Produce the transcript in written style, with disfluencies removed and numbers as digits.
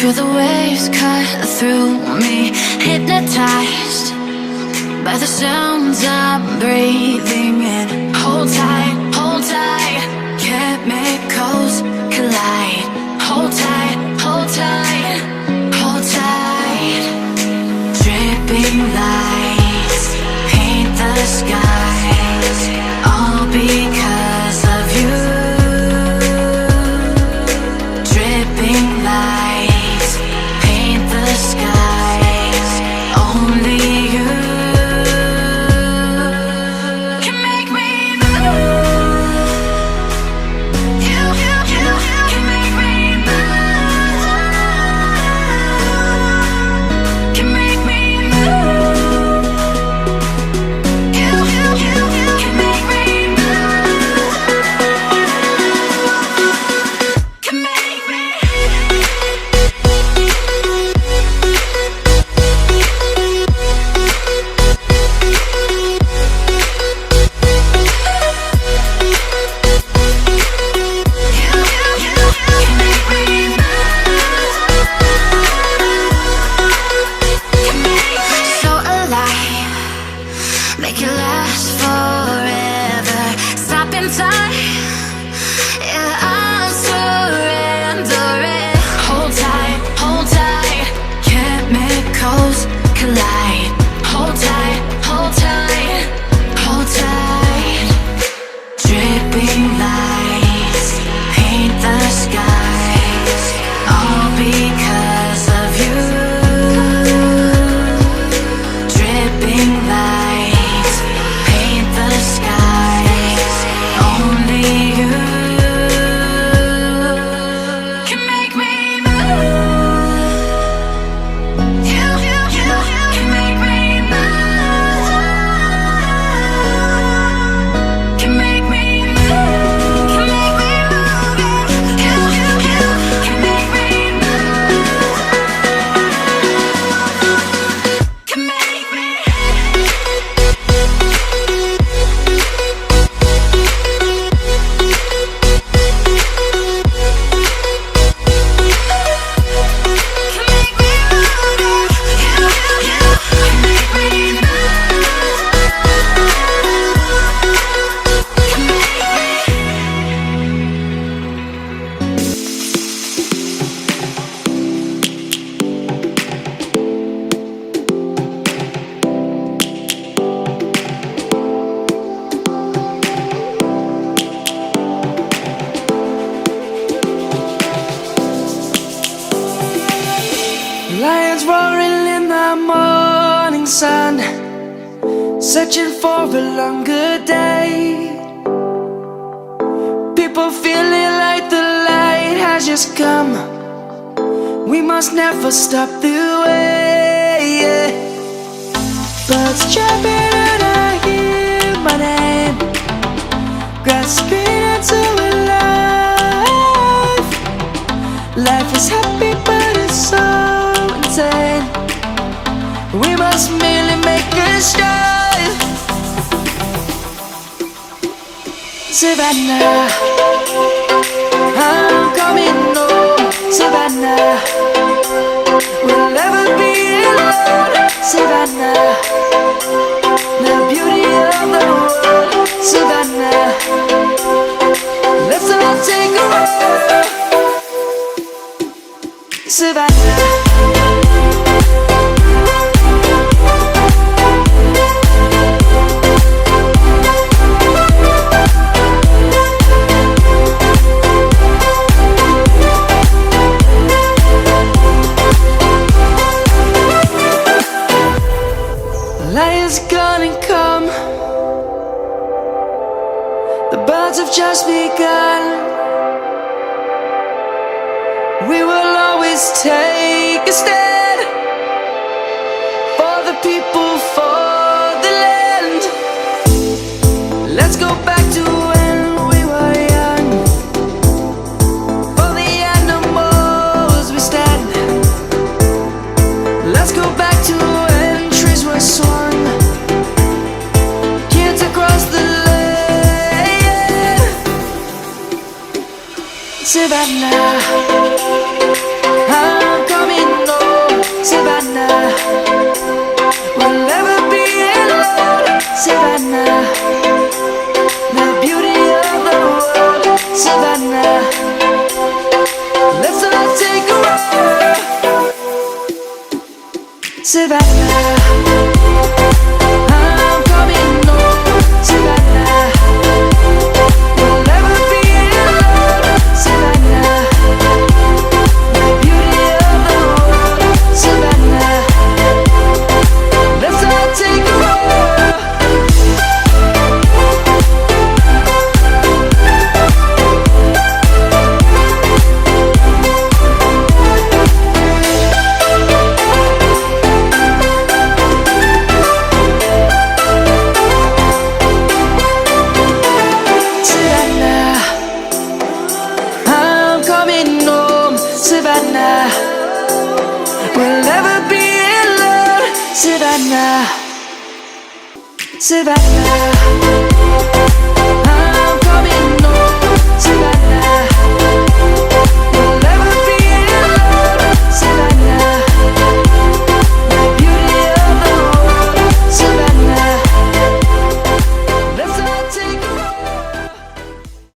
Feel the waves cut through me, hypnotized by the sounds I'm breathing in. Hold tight, hold tight, chemicals collide. Hold tight, hold tight, hold tight. Dripping lights paint the skies, all because of you. Dripping lights paint the skies, only you can make me move. You can make me move. Can make me move. You can make me move. Can make me. So alive, make it last forever. Stop in time, yeah, I'm surrendering. Hold tight, chemicals collide. Hold tight, hold tight, hold tight. Dripping lights paint the skies, all because of you. Dripping lights paint the skies, only you can make me move. You can make me move. Can make me move. Can make me move. You can make me move. Can make me. Lions roaring in the morning sun, searching for a longer day. People feeling like the light has just come. We must never stop the way. Birds chirping and I hear my name, grasping into a life. Life is happy but it's so insane. We must merely make a start. Savannah, I'm coming home. Savannah, we'll never be alone. Savannah, the beauty of the world. Savannah, let's all take a walk. Savannah. Lion's gonna come. The birds have just begun. We will always take a stand for the people, for the land. Let's go back to when we were young. For the animals we stand. Let's go back to when trees were swung. Kids across the land. Savannah, I'm coming. I'm coming home, Savannah. We'll never be alone, Savannah. The beauty of the world, Savannah. Let's all take a walk. Savannah, I'm coming home, Savannah. We'll never be alone, Savannah. Savannah.